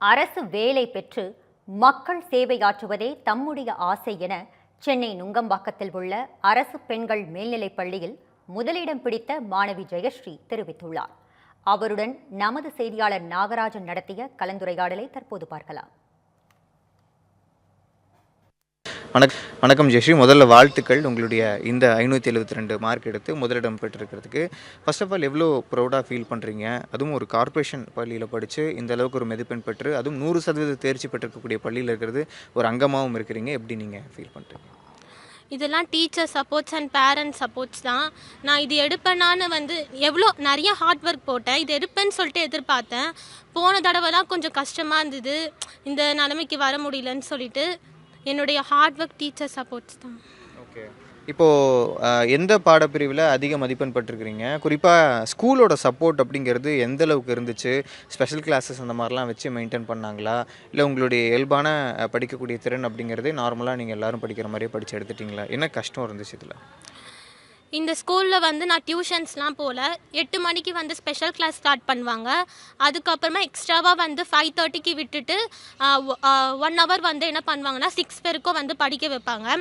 அரசு வேலை பெற்று மக்கள் சேவையாற்றுவதே தம்முடைய ஆசை என சென்னை நுங்கம்பாக்கத்தில் உள்ள அரசு பெண்கள் மேல்நிலைப் பள்ளியில் முதலிடம் பிடித்த மாணவி ஜெயஸ்ரீ தெரிவித்துள்ளார். அவருடன் நமது செய்தியாளர் நாகராஜன் நடத்திய கலந்துரையாடலை தற்போது பார்க்கலாம். வணக்கம் ஜெயஸ்ரீ, முதல்ல வாழ்த்துக்கள். உங்களுடைய இந்த 572 மார்க் எடுத்து முதலிடம் பெற்றிருக்கிறதுக்கு ஃபர்ஸ்ட் ஆஃப் ஆல் எவ்வளோ ப்ரௌடாக ஃபீல் பண்ணுறீங்க? அதுவும் ஒரு கார்ப்பரேஷன் பள்ளியில் படித்து இந்த அளவுக்கு ஒரு மதிப்பெண் பெற்று அதுவும் 100% தேர்ச்சி பெற்றிருக்கக்கூடிய பள்ளியில் இருக்கிறது ஒரு அங்கமாகவும் இருக்கிறீங்க. எப்படி நீங்கள் ஃபீல் பண்ணுறீங்க? இதெல்லாம் teacher supports and parents supports தான். நான் இது எடுப்பேனான்னு நிறைய ஹார்ட் ஒர்க் போட்டேன். இது எடுப்பேன்னு சொல்லிட்டு எதிர்பார்த்தேன். போன தடவைலாம் கொஞ்சம் கஷ்டமாக இருந்தது, இந்த நிலைமைக்கு வர முடியலன்னு சொல்லிட்டு. என்னுடைய ஹார்ட் ஒர்க், டீச்சர் சப்போர்ட்ஸ் தான். ஓகே, இப்போது எந்த பாடப்பிரிவில் அதிக மதிப்பெண் பெற்றிருக்கிறீங்க? குறிப்பாக ஸ்கூலோட சப்போர்ட் அப்படிங்கிறது எந்த அளவுக்கு இருந்துச்சு? ஸ்பெஷல் கிளாஸஸ் அந்த மாதிரிலாம் வச்சு மெயின்டைன் பண்ணாங்களா? இல்லை உங்களுடைய இயல்பான படிக்கக்கூடிய திறன் அப்படிங்கிறது நார்மலாக நீங்கள் எல்லோரும் படிக்கிற மாதிரியே படித்து எடுத்துட்டிங்களா? என்ன கஷ்டம் இருந்துச்சு இதில்? இந்த ஸ்கூலில் நான் டியூஷன்ஸ்லாம் போகல. 8 மணிக்கு ஸ்பெஷல் கிளாஸ் ஸ்டார்ட் பண்ணுவாங்க. அதுக்கப்புறமா எக்ஸ்ட்ராவாக 5:30க்கு விட்டுட்டு 1 ஹவர் என்ன பண்ணுவாங்கன்னா 6 பேருக்கும் படிக்க வைப்பாங்க.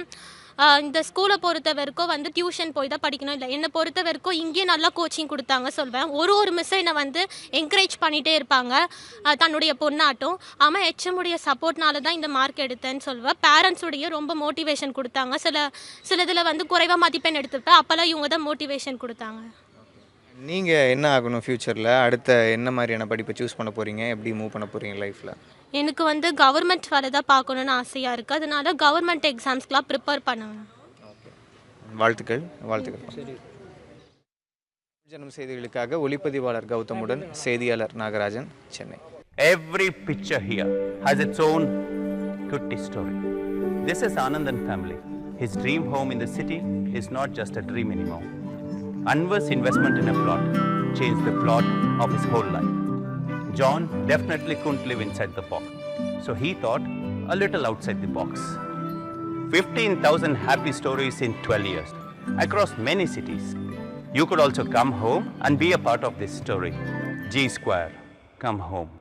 இந்த ஸ்கூலை பொறுத்த வரைக்கும் டியூஷன் போய் தான் படிக்கணும் இல்லை. என்னை பொறுத்த வரைக்கும் இங்கேயே நல்லா கோச்சிங் கொடுத்தாங்க சொல்வேன். ஒரு மிஸ்ஸை என்னை என்கரேஜ் பண்ணிகிட்டே இருப்பாங்க, தன்னுடைய பொண்ணாட்டும். ஆமாம், ஹெச்எம்முடைய சப்போர்ட்னால தான் இந்த மார்க் எடுத்தேன்னு சொல்வேன். பேரண்ட்ஸுடைய ரொம்ப மோட்டிவேஷன் கொடுத்தாங்க. சில இதில் குறைவாக மதிப்பெண் எடுத்துப்பேன், அப்போல்லாம் இவங்க தான் மோட்டிவேஷன் கொடுத்தாங்க. நீங்கள் என்ன ஆகணும் ஃப்யூச்சரில்? அடுத்த என்ன மாதிரியான படிப்பை சூஸ் பண்ண போகிறீங்க? எப்படி மூவ் பண்ண போகிறீங்க லைஃப்பில்? எனக்கு கவர்மெண்ட் வேலை தான் பார்க்கணுன்னு ஆசையாக இருக்குது. அதனால கவர்மெண்ட் எக்ஸாம்ஸ்க்கெலாம் ப்ரிப்பேர் பண்ணுவேன். வாழ்த்துக்கள். ஜனம் செய்திகளுக்காக ஒளிப்பதிவாளர் கௌதமுடன் செய்தியாளர் Nagarajan, Chennai. Every picture here has its own kutti story. This is Anandan family. His dream home in the city is not just a dream anymore. Anwar's investment in a plot changed the plot of his whole life. John definitely couldn't live inside the box, so he thought a little outside the box. 15,000 happy stories in 12 years across many cities. You could also come home and be a part of this story. G Square, come home.